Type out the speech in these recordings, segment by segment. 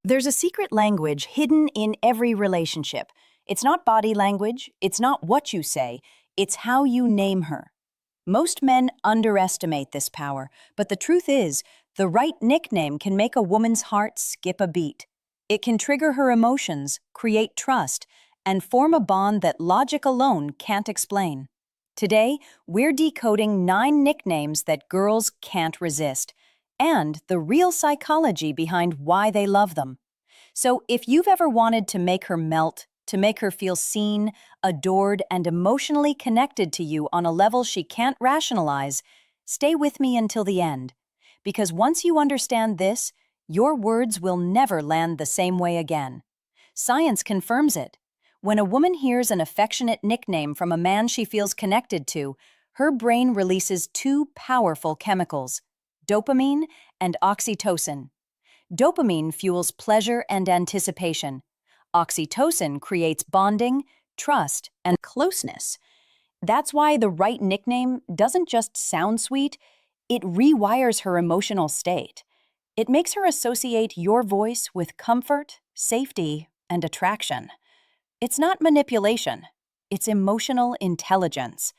There's a secret language hidden in every relationship. It's not body language, it's not what you say, it's how you name her. Most men underestimate this power, but the truth is, the right nickname can make a woman's heart skip a beat. It can trigger her emotions, create trust, and form a bond that logic alone can't explain. Today, we're decoding 9 nicknames that girls can't resist, and the real psychology behind why they love them. So if you've ever wanted to make her melt, to make her feel seen, adored, and emotionally connected to you on a level she can't rationalize, stay with me until the end. Because once you understand this, your words will never land the same way again. Science confirms it. When a woman hears an affectionate nickname from a man she feels connected to, her brain releases 2 powerful chemicals, dopamine and oxytocin. Dopamine fuels pleasure and anticipation. Oxytocin creates bonding, trust, and closeness. That's why the right nickname doesn't just sound sweet, it rewires her emotional state. It makes her associate your voice with comfort, safety, and attraction. It's not manipulation, it's emotional intelligence.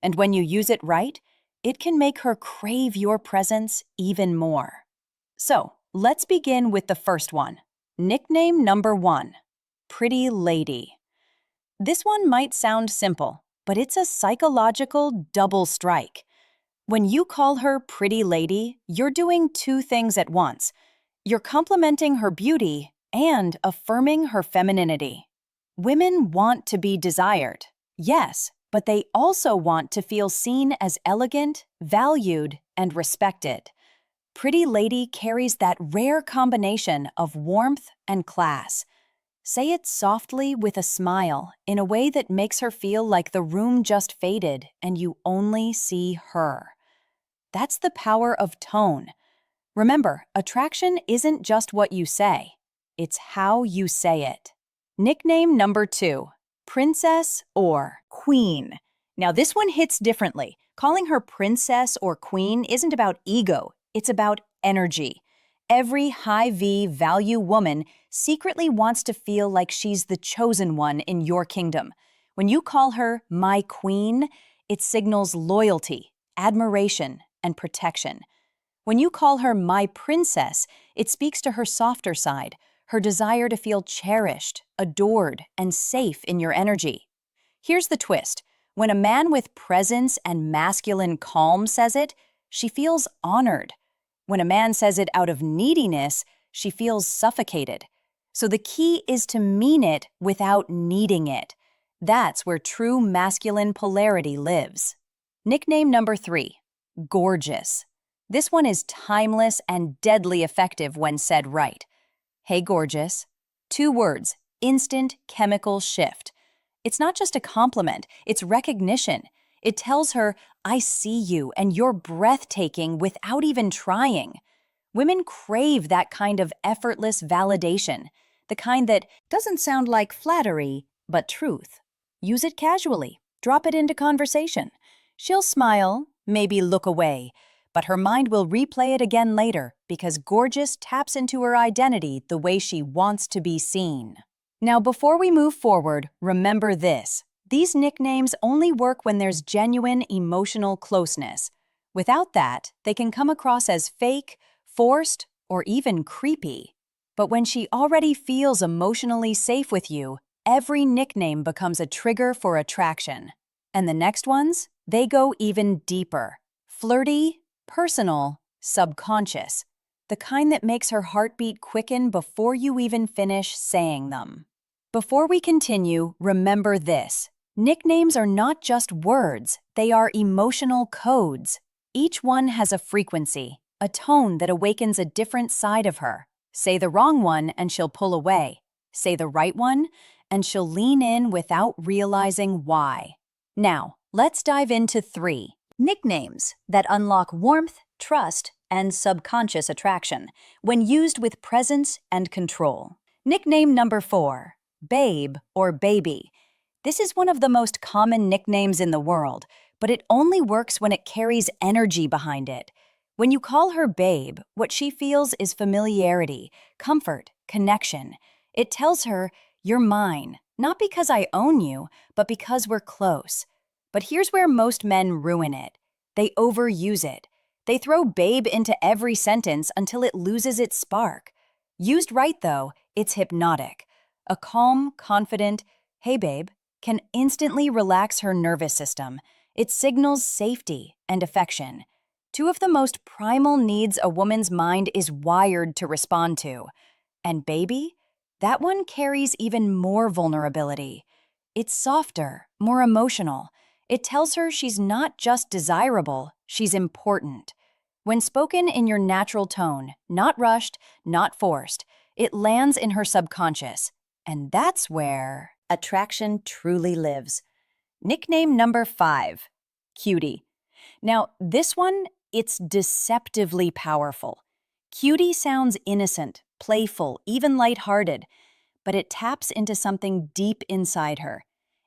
And when you use it right, it can make her crave your presence even more. So, let's begin with the first one. Nickname number 1, Pretty Lady. This one might sound simple, but it's a psychological double strike. When you call her Pretty Lady, you're doing 2 things at once. You're complimenting her beauty and affirming her femininity. Women want to be desired, yes, but they also want to feel seen as elegant, valued, and respected. Pretty Lady carries that rare combination of warmth and class. Say it softly with a smile, in a way that makes her feel like the room just faded and you only see her. That's the power of tone. Remember, attraction isn't just what you say, it's how you say it. Nickname number 2, Princess or Queen. Now this one hits differently. Calling her princess or queen isn't about ego, it's about energy. Every high-V value woman secretly wants to feel like she's the chosen one in your kingdom. When you call her my queen, it signals loyalty, admiration, and protection. When you call her my princess, it speaks to her softer side, her desire to feel cherished, adored, and safe in your energy. Here's the twist. When a man with presence and masculine calm says it, she feels honored. When a man says it out of neediness, she feels suffocated. So the key is to mean it without needing it. That's where true masculine polarity lives. Nickname number 3, Gorgeous. This one is timeless and deadly effective when said right. Hey, gorgeous. 2 words, instant chemical shift. It's not just a compliment, it's recognition. It tells her, I see you and you're breathtaking without even trying. Women crave that kind of effortless validation, the kind that doesn't sound like flattery, but truth. Use it casually, drop it into conversation. She'll smile, maybe look away, but her mind will replay it again later because gorgeous taps into her identity the way she wants to be seen. Now, before we move forward, remember this. These nicknames only work when there's genuine emotional closeness. Without that, they can come across as fake, forced, or even creepy. But when she already feels emotionally safe with you, every nickname becomes a trigger for attraction. And the next ones? They go even deeper. Flirty, personal, subconscious. The kind that makes her heartbeat quicken before you even finish saying them. Before we continue, remember this. Nicknames are not just words, they are emotional codes. Each one has a frequency, a tone that awakens a different side of her. Say the wrong one and she'll pull away. Say the right one and she'll lean in without realizing why. Now, let's dive into 3 nicknames that unlock warmth, trust, and subconscious attraction when used with presence and control. Nickname number 4, Babe or Baby. This is one of the most common nicknames in the world, but it only works when it carries energy behind it. When you call her babe, what she feels is familiarity, comfort, connection. It tells her, you're mine, not because I own you, but because we're close. But here's where most men ruin it. They overuse it. They throw babe into every sentence until it loses its spark. Used right, though, it's hypnotic. A calm, confident, hey babe, can instantly relax her nervous system. It signals safety and affection. Two of the most primal needs a woman's mind is wired to respond to. And baby, that one carries even more vulnerability. It's softer, more emotional. It tells her she's not just desirable, she's important. When spoken in your natural tone, not rushed, not forced, it lands in her subconscious. And that's where attraction truly lives. Nickname number 5, Cutie. Now, this one, it's deceptively powerful. Cutie sounds innocent, playful, even lighthearted, but it taps into something deep inside her.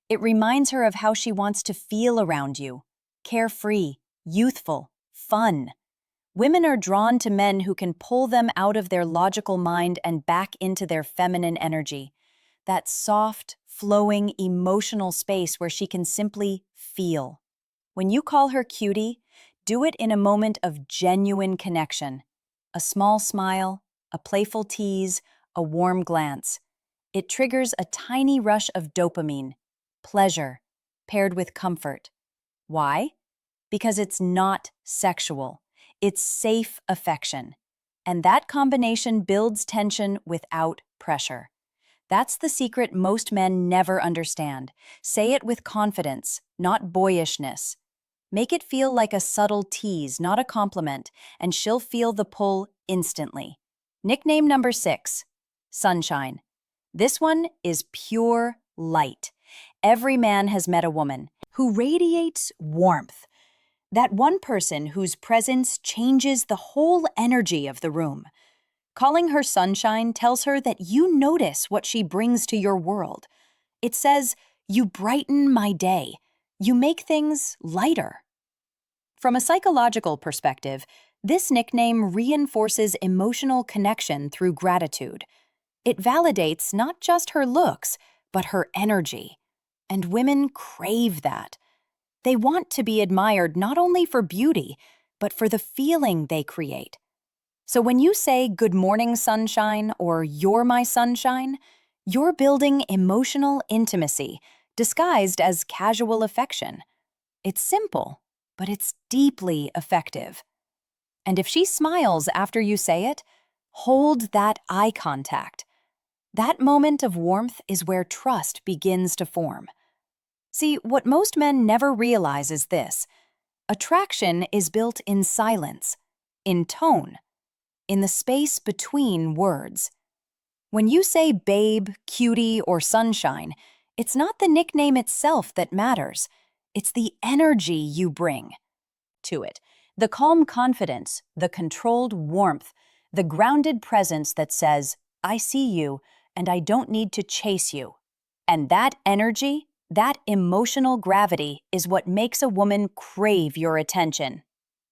It reminds her of how she wants to feel around you. Carefree, youthful, fun. Women are drawn to men who can pull them out of their logical mind and back into their feminine energy. That soft, flowing, emotional space where she can simply feel. When you call her cutie, do it in a moment of genuine connection. A small smile, a playful tease, a warm glance. It triggers a tiny rush of dopamine, pleasure, paired with comfort. Why? Because it's not sexual. It's safe affection. And that combination builds tension without pressure. That's the secret most men never understand. Say it with confidence, not boyishness. Make it feel like a subtle tease, not a compliment, and she'll feel the pull instantly. Nickname number 6, Sunshine. This one is pure light. Every man has met a woman who radiates warmth. That one person whose presence changes the whole energy of the room. Calling her sunshine tells her that you notice what she brings to your world. It says, you brighten my day. You make things lighter. From a psychological perspective, this nickname reinforces emotional connection through gratitude. It validates not just her looks, but her energy. And women crave that. They want to be admired not only for beauty, but for the feeling they create. So when you say, good morning, sunshine, or you're my sunshine, you're building emotional intimacy, disguised as casual affection. It's simple, but it's deeply effective. And if she smiles after you say it, hold that eye contact. That moment of warmth is where trust begins to form. See, what most men never realize is this. Attraction is built in silence, in tone, in the space between words. When you say babe, cutie, or sunshine, it's not the nickname itself that matters. It's the energy you bring to it. The calm confidence, the controlled warmth, the grounded presence that says, I see you, and I don't need to chase you. And that energy, that emotional gravity is what makes a woman crave your attention.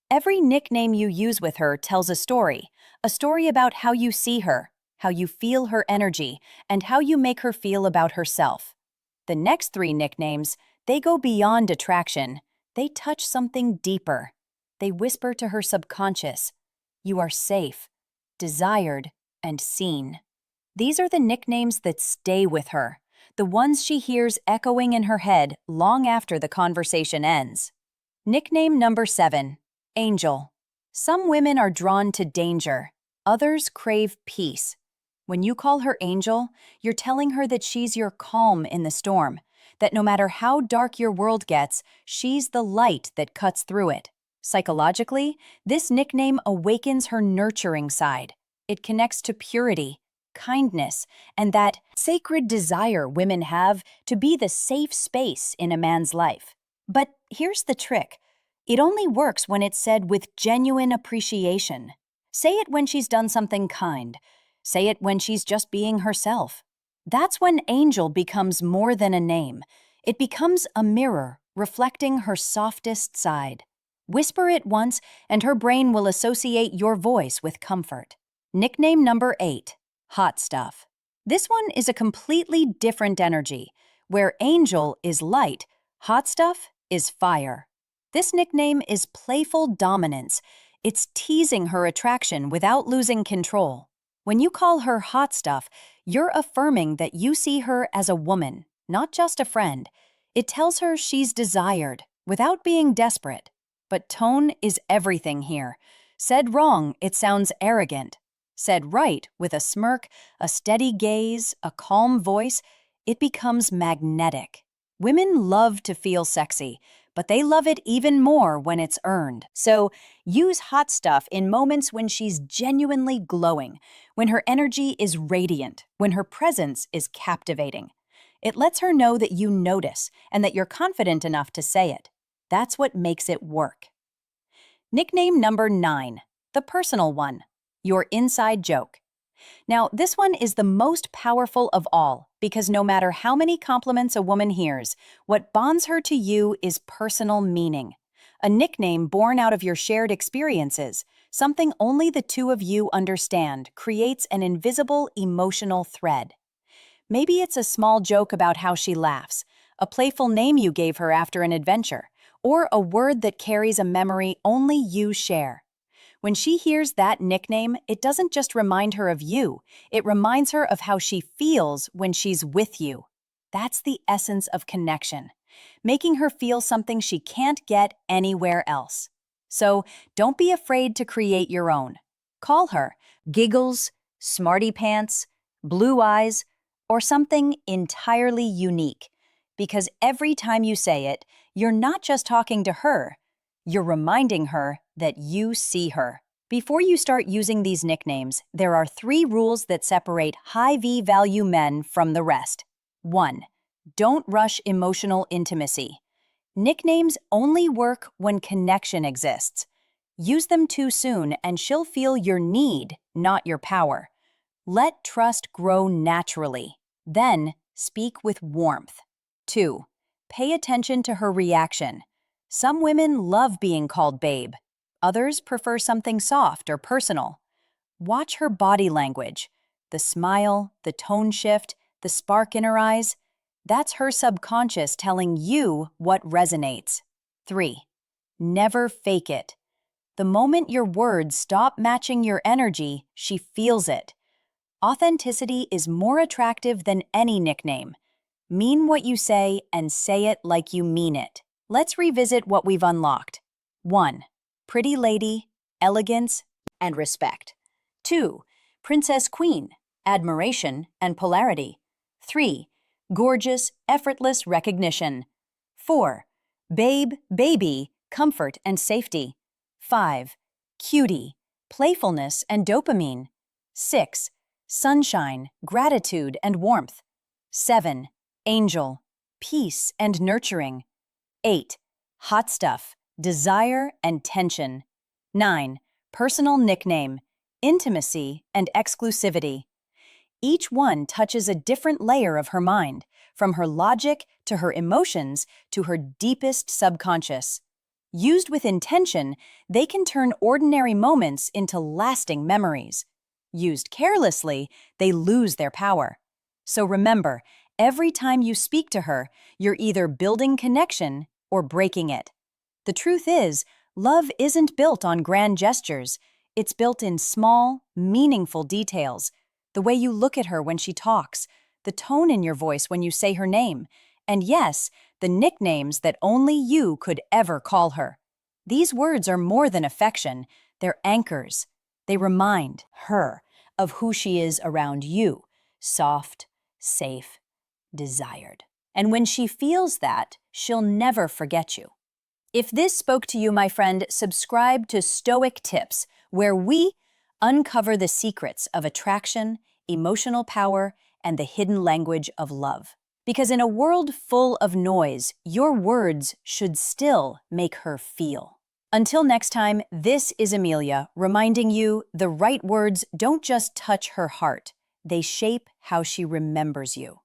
Every nickname you use with her tells a story about how you see her, how you feel her energy, and how you make her feel about herself. The next 3 nicknames, they go beyond attraction. They touch something deeper. They whisper to her subconscious, you are safe, desired, and seen. These are the nicknames that stay with her, the ones she hears echoing in her head long after the conversation ends. Nickname number 7, Angel. Some women are drawn to danger, others crave peace. When you call her Angel, you're telling her that she's your calm in the storm, that no matter how dark your world gets, she's the light that cuts through it. Psychologically, this nickname awakens her nurturing side. It connects to purity, kindness, and that sacred desire women have to be the safe space in a man's life. But here's the trick. It only works when it's said with genuine appreciation. Say it when she's done something kind. Say it when she's just being herself. That's when Angel becomes more than a name. It becomes a mirror reflecting her softest side. Whisper it once, and her brain will associate your voice with comfort. Nickname number 8, Hot stuff. This one is a completely different energy. Where angel is light, hot stuff is fire. This nickname is playful dominance. It's teasing her attraction without losing control. When you call her hot stuff, you're affirming that you see her as a woman, not just a friend. It tells her she's desired, without being desperate. But tone is everything here. Said wrong, it sounds arrogant. Said right, with a smirk, a steady gaze, a calm voice, it becomes magnetic. Women love to feel sexy, but they love it even more when it's earned. So use hot stuff in moments when she's genuinely glowing, when her energy is radiant, when her presence is captivating. It lets her know that you notice and that you're confident enough to say it. That's what makes it work. Nickname number 9, the personal one, your inside joke. Now, this one is the most powerful of all because no matter how many compliments a woman hears, what bonds her to you is personal meaning. A nickname born out of your shared experiences, something only the two of you understand, creates an invisible emotional thread. Maybe it's a small joke about how she laughs, a playful name you gave her after an adventure, or a word that carries a memory only you share. When she hears that nickname, it doesn't just remind her of you, it reminds her of how she feels when she's with you. That's the essence of connection, making her feel something she can't get anywhere else. So don't be afraid to create your own. Call her Giggles, Smarty Pants, Blue Eyes, or something entirely unique. Because every time you say it, you're not just talking to her, you're reminding her that you see her. Before you start using these nicknames, there are 3 rules that separate high V-value men from the rest. 1. Don't rush emotional intimacy. Nicknames only work when connection exists. Use them too soon and she'll feel your need, not your power. Let trust grow naturally. Then, speak with warmth. 2. Pay attention to her reaction. Some women love being called babe. Others prefer something soft or personal. Watch her body language. The smile, the tone shift, the spark in her eyes. That's her subconscious telling you what resonates. 3. Never fake it. The moment your words stop matching your energy, she feels it. Authenticity is more attractive than any nickname. Mean what you say and say it like you mean it. Let's revisit what we've unlocked. 1. Pretty lady, elegance, and respect. 2. Princess queen, admiration and polarity. 3. Gorgeous, effortless recognition. 4. Babe, baby, comfort and safety. 5. Cutie, playfulness and dopamine. 6. Sunshine, gratitude and warmth. 7. Angel, peace and nurturing. 8. Hot stuff, desire and tension. 9. Personal nickname, intimacy and exclusivity. Each one touches a different layer of her mind, from her logic to her emotions to her deepest subconscious. Used with intention, they can turn ordinary moments into lasting memories. Used carelessly, they lose their power. So remember, every time you speak to her, you're either building connection or breaking it. The truth is, love isn't built on grand gestures. It's built in small, meaningful details. The way you look at her when she talks, the tone in your voice when you say her name, and yes, the nicknames that only you could ever call her. These words are more than affection, they're anchors. They remind her of who she is around you, soft, safe, desired. And when she feels that, she'll never forget you. If this spoke to you, my friend, subscribe to Stoic Tips, where we uncover the secrets of attraction, emotional power, and the hidden language of love. Because in a world full of noise, your words should still make her feel. Until next time, this is Amelia, reminding you the right words don't just touch her heart, they shape how she remembers you.